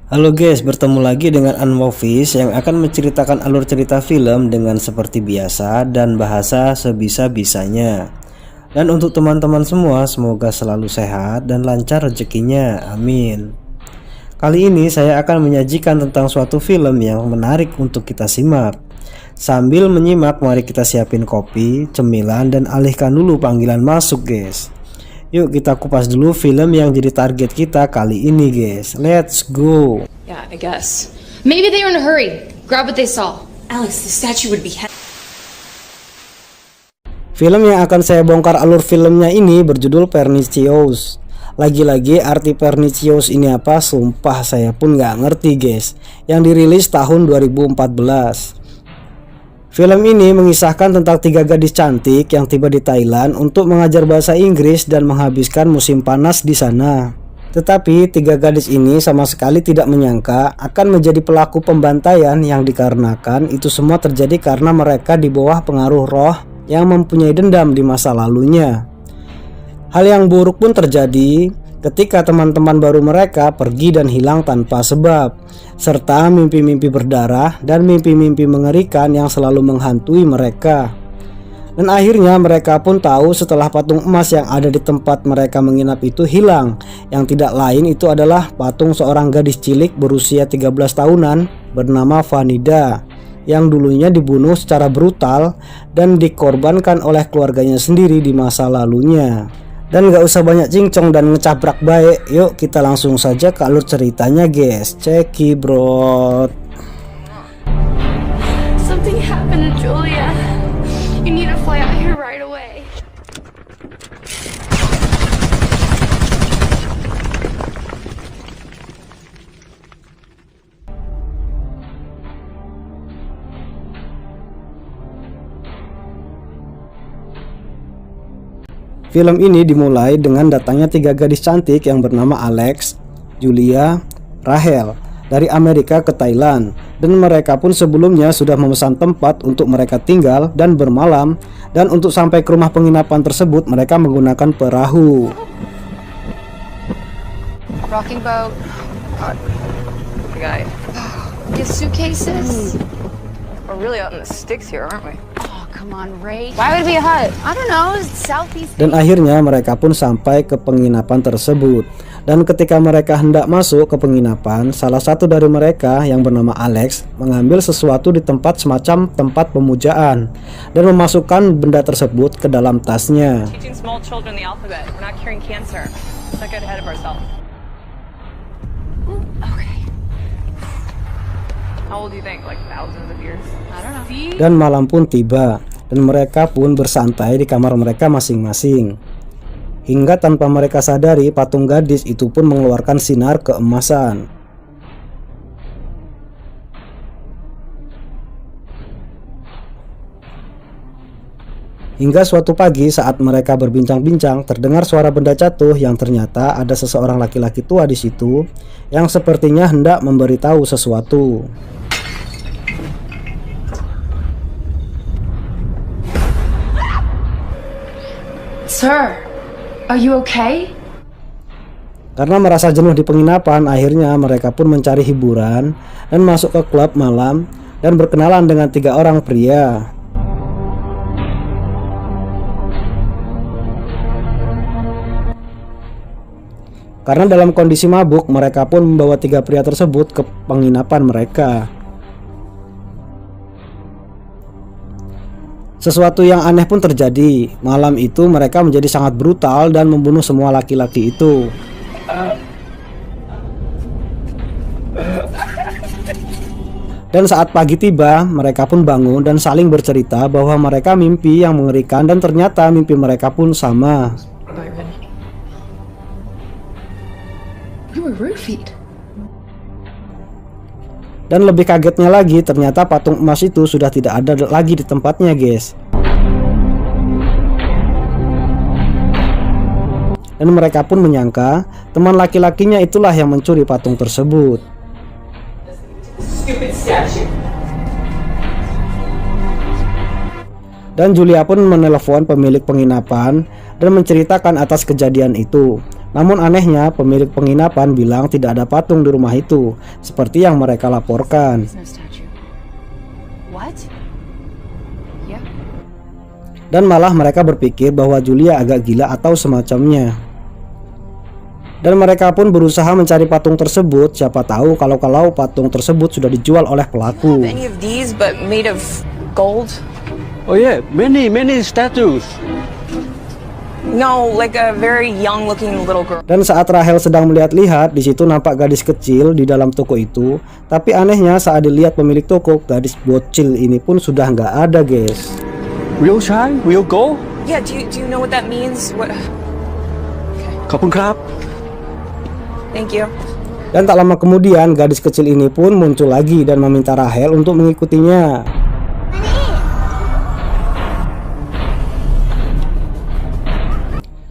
Halo guys, bertemu lagi dengan Unmovies yang akan menceritakan alur cerita film dengan seperti biasa dan bahasa sebisa-bisanya. Dan untuk teman-teman semua, semoga selalu sehat dan lancar rezekinya, amin. Kali ini saya akan menyajikan tentang suatu film yang menarik untuk kita simak. Sambil menyimak, mari kita siapin kopi, cemilan, dan alihkan dulu panggilan masuk guys. Yuk kita kupas dulu film yang jadi target kita kali ini guys. Let's go. Yeah, I guess. Maybe they were in a hurry. Grab what they saw. Alex, the statue would be Film yang akan saya bongkar alur filmnya ini berjudul Pernicious. Lagi-lagi arti Pernicious ini apa? Sumpah saya pun nggak ngerti guys. Yang dirilis tahun 2014. Film ini mengisahkan tentang 3 gadis cantik yang tiba di Thailand untuk mengajar bahasa Inggris dan menghabiskan musim panas di sana. Tetapi 3 gadis ini sama sekali tidak menyangka akan menjadi pelaku pembantaian yang dikarenakan itu semua terjadi karena mereka di bawah pengaruh roh yang mempunyai dendam di masa lalunya. Hal yang buruk pun terjadi ketika teman-teman baru mereka pergi dan hilang tanpa sebab, serta mimpi-mimpi berdarah dan mimpi-mimpi mengerikan yang selalu menghantui mereka. Dan akhirnya mereka pun tahu setelah patung emas yang ada di tempat mereka menginap itu hilang, yang tidak lain itu adalah patung seorang gadis cilik berusia 13 tahunan bernama Vanida, yang dulunya dibunuh secara brutal dan dikorbankan oleh keluarganya sendiri di masa lalunya. Dan gak usah banyak cincong dan ngecabrak baik, yuk kita langsung saja ke alur ceritanya guys. Ceki bro. Something happened to Julia. You need to fly out here right away. Film ini dimulai dengan datangnya 3 gadis cantik yang bernama Alex, Julia, Rahel dari Amerika ke Thailand. Dan mereka pun sebelumnya sudah memesan tempat untuk mereka tinggal dan bermalam. Dan untuk sampai ke rumah penginapan tersebut mereka menggunakan perahu. Rocking boat. We got your suitcases. We're really out in the sticks here, aren't we? Oh, come on, Ray. Why would it be a hut? I don't know. It's southeast. Dan akhirnya mereka pun sampai ke penginapan tersebut. Dan ketika mereka hendak masuk ke penginapan, salah satu dari mereka yang bernama Alex mengambil sesuatu di tempat semacam tempat pemujaan dan memasukkan benda tersebut ke dalam tasnya. Teaching small children the alphabet. We're not curing cancer. Let's not get ahead of ourselves. Okay. How old do you think? Like thousands of years? I don't know. See? Dan malam pun tiba, dan mereka pun bersantai di kamar mereka masing-masing. Hingga tanpa mereka sadari, patung gadis itu pun mengeluarkan sinar keemasan. Hingga suatu pagi saat mereka berbincang-bincang, terdengar suara benda jatuh yang ternyata ada seseorang laki-laki tua di situ yang sepertinya hendak memberitahu sesuatu. Sir, are you okay? Karena merasa jenuh di penginapan, akhirnya mereka pun mencari hiburan dan masuk ke klub malam dan berkenalan dengan 3 orang pria. Karena dalam kondisi mabuk, mereka pun membawa 3 pria tersebut ke penginapan mereka. Sesuatu yang aneh pun terjadi. Malam itu mereka menjadi sangat brutal dan membunuh semua laki-laki itu. Dan saat pagi tiba, mereka pun bangun dan saling bercerita bahwa mereka mimpi yang mengerikan dan ternyata mimpi mereka pun sama. You were roofied. Dan lebih kagetnya lagi, ternyata patung emas itu sudah tidak ada lagi di tempatnya guys. Dan mereka pun menyangka teman laki-lakinya itulah yang mencuri patung tersebut. Dan Julia pun menelepon pemilik penginapan dan menceritakan atas kejadian itu. Namun anehnya pemilik penginapan bilang tidak ada patung di rumah itu, seperti yang mereka laporkan. There's no statue. What? Yeah. Dan malah mereka berpikir bahwa Julia agak gila atau semacamnya. Dan mereka pun berusaha mencari patung tersebut, siapa tahu kalau patung tersebut sudah dijual oleh pelaku. Any of these but made of gold? Oh yeah, many statues. No, like a very young looking little girl. Dan saat Rahel sedang melihat-lihat, di situ nampak gadis kecil di dalam toko itu. Tapi anehnya saat dilihat pemilik toko, gadis bocil ini pun sudah nggak ada, guys. Real shine, real gold. Yeah, do you know what that means? What? Couple crab. Thank you. Dan tak lama kemudian, gadis kecil ini pun muncul lagi dan meminta Rahel untuk mengikutinya.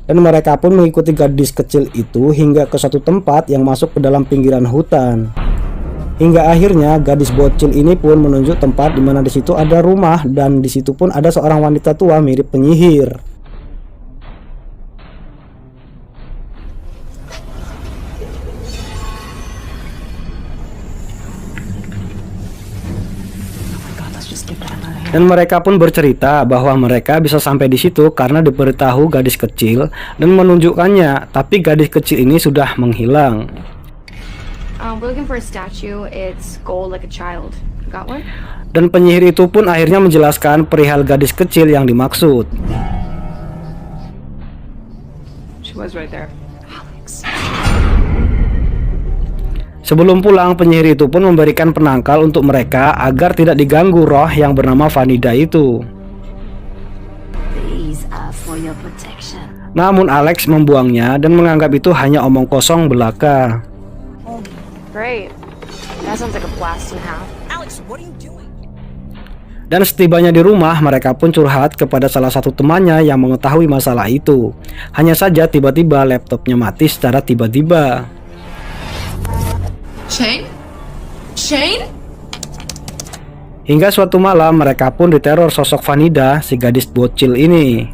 Dan mereka pun mengikuti gadis kecil itu hingga ke suatu tempat yang masuk ke dalam pinggiran hutan. Hingga akhirnya gadis bocil ini pun menunjuk tempat di mana di situ ada rumah dan di situ pun ada seorang wanita tua mirip penyihir. Dan mereka pun bercerita bahwa mereka bisa sampai di situ karena diberitahu gadis kecil dan menunjukkannya, tapi gadis kecil ini sudah menghilang. We're looking for a statue. It's gold like a child. Got one? Dan penyihir itu pun akhirnya menjelaskan perihal gadis kecil yang dimaksud. She was right there. Sebelum pulang, penyihir itu pun memberikan penangkal untuk mereka agar tidak diganggu roh yang bernama Vanida itu. Namun Alex membuangnya dan menganggap itu hanya omong kosong belaka. Great. That sounds like a blast and a half. Alex, what are you doing? Dan setibanya di rumah, mereka pun curhat kepada salah satu temannya yang mengetahui masalah itu. Hanya saja tiba-tiba laptopnya mati secara tiba-tiba. Shane? Shane? Hingga suatu malam mereka pun diteror sosok Vanida, si gadis bocil ini.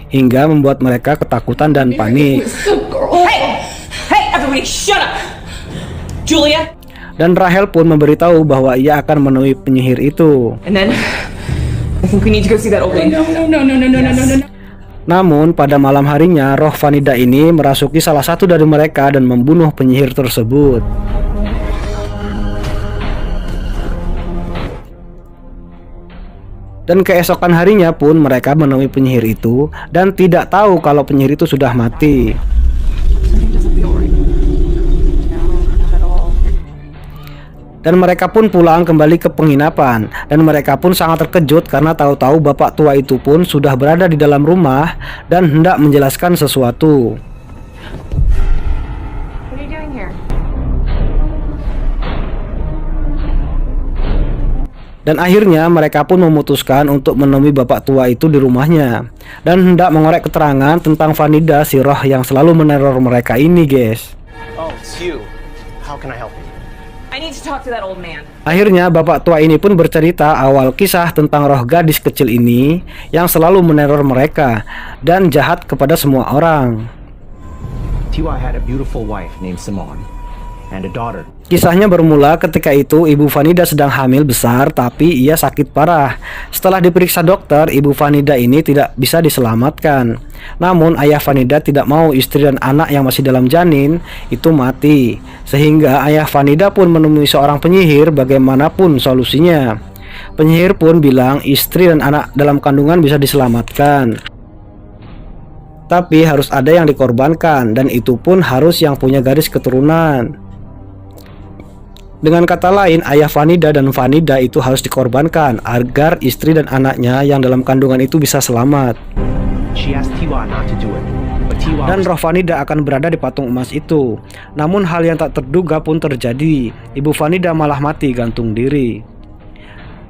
Hingga membuat mereka ketakutan dan panik. Hey, everybody, shut up. Julia. Dan Rahel pun memberitahu bahwa ia akan menemui penyihir itu. And then I think we need to go see that old lady. No. Namun pada malam harinya roh Vanida ini merasuki salah satu dari mereka dan membunuh penyihir tersebut. Dan keesokan harinya pun mereka menemui penyihir itu dan tidak tahu kalau penyihir itu sudah mati. Dan mereka pun pulang kembali ke penginapan. Dan mereka pun sangat terkejut karena tahu-tahu bapak tua itu pun sudah berada di dalam rumah dan hendak menjelaskan sesuatu. What are you doing here? Dan akhirnya mereka pun memutuskan untuk menemui bapak tua itu di rumahnya dan hendak mengorek keterangan tentang Vanida, si roh yang selalu meneror mereka ini, guys. Oh, it's you. How can I help you? I need to talk to that old man. Akhirnya bapak tua ini pun bercerita awal kisah tentang roh gadis kecil ini yang selalu meneror mereka dan jahat kepada semua orang. T.Y. had a beautiful wife named Simone and a daughter. Kisahnya bermula ketika itu ibu Vanida sedang hamil besar tapi ia sakit parah. Setelah diperiksa dokter, ibu Vanida ini tidak bisa diselamatkan. Namun ayah Vanida tidak mau istri dan anak yang masih dalam janin itu mati. Sehingga ayah Vanida pun menemui seorang penyihir bagaimanapun solusinya. Penyihir pun bilang istri dan anak dalam kandungan bisa diselamatkan. Tapi harus ada yang dikorbankan dan itu pun harus yang punya garis keturunan. Dengan kata lain, ayah Vanida dan Vanida itu harus dikorbankan agar istri dan anaknya yang dalam kandungan itu bisa selamat. She asked T.Y. not to do it, but T.Y. Dan roh Vanida akan berada di patung emas itu. Namun hal yang tak terduga pun terjadi. Ibu Vanida malah mati gantung diri.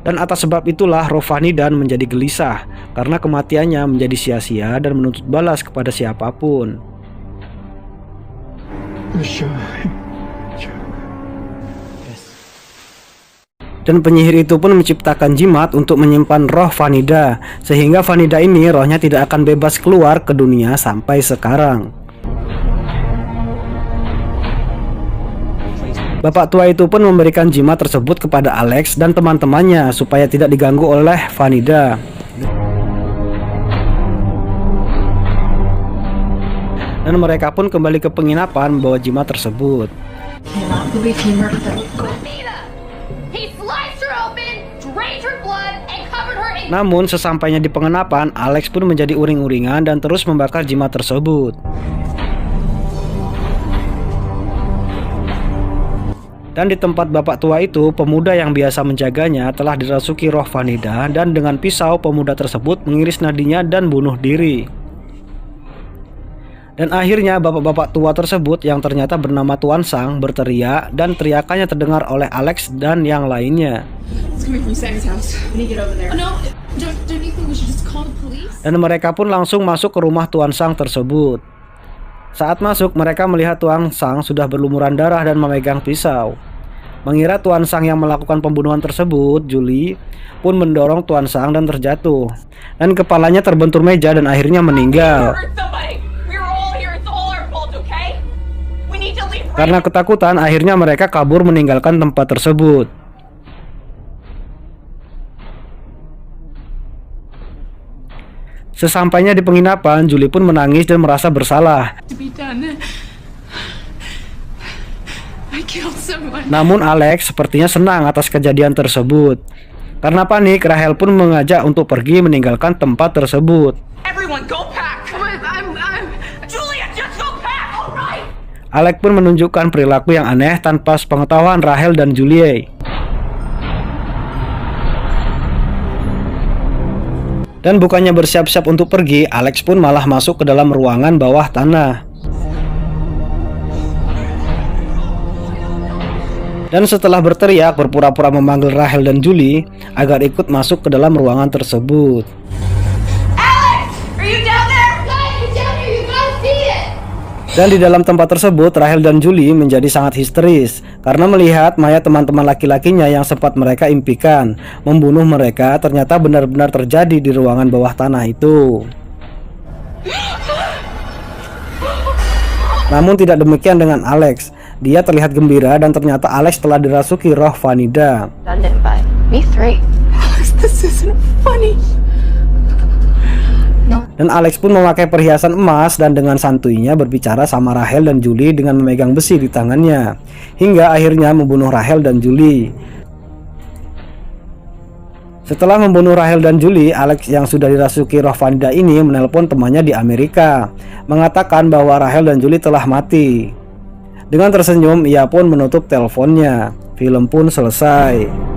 Dan atas sebab itulah roh Vanida menjadi gelisah karena kematiannya menjadi sia-sia dan menuntut balas kepada siapapun. Dan penyihir itu pun menciptakan jimat untuk menyimpan roh Vanida, sehingga Vanida ini rohnya tidak akan bebas keluar ke dunia sampai sekarang. Bapak tua itu pun memberikan jimat tersebut kepada Alex dan teman-temannya supaya tidak diganggu oleh Vanida. Dan mereka pun kembali ke penginapan membawa jimat tersebut. Namun sesampainya di penginapan, Alex pun menjadi uring-uringan dan terus membakar jimat tersebut. Dan di tempat bapak tua itu, pemuda yang biasa menjaganya telah dirasuki roh Vanida dan dengan pisau pemuda tersebut mengiris nadinya dan bunuh diri. Dan akhirnya bapak-bapak tua tersebut yang ternyata bernama Tuan Sang berteriak dan teriakannya terdengar oleh Alex dan yang lainnya. Dan mereka pun langsung masuk ke rumah Tuan Sang tersebut. Saat masuk, mereka melihat Tuan Sang sudah berlumuran darah dan memegang pisau. Mengira Tuan Sang yang melakukan pembunuhan tersebut, Julie pun mendorong Tuan Sang dan terjatuh. Dan kepalanya terbentur meja dan akhirnya meninggal. Karena ketakutan, akhirnya mereka kabur meninggalkan tempat tersebut. Sesampainya di penginapan, Julie pun menangis dan merasa bersalah. Namun Alex sepertinya senang atas kejadian tersebut. Karena panik, Rahel pun mengajak untuk pergi meninggalkan tempat tersebut. Alex pun menunjukkan perilaku yang aneh tanpa sepengetahuan Rahel dan Julie. Dan bukannya bersiap-siap untuk pergi, Alex pun malah masuk ke dalam ruangan bawah tanah. Dan setelah berteriak, berpura-pura memanggil Rahel dan Julie agar ikut masuk ke dalam ruangan tersebut. Dan di dalam tempat tersebut, Rahel dan Julie menjadi sangat histeris karena melihat mayat teman-teman laki-lakinya yang sempat mereka impikan membunuh mereka ternyata benar-benar terjadi di ruangan bawah tanah itu. Namun tidak demikian dengan Alex. Dia terlihat gembira dan ternyata Alex telah dirasuki roh Vanida. Dan Alex pun memakai perhiasan emas dan dengan santuinya berbicara sama Rahel dan Julie dengan memegang besi di tangannya, hingga akhirnya membunuh Rahel dan Julie. Setelah membunuh Rahel dan Julie, Alex yang sudah dirasuki roh Vanida ini menelpon temannya di Amerika, mengatakan bahwa Rahel dan Julie telah mati. Dengan tersenyum, ia pun menutup teleponnya. Film pun selesai.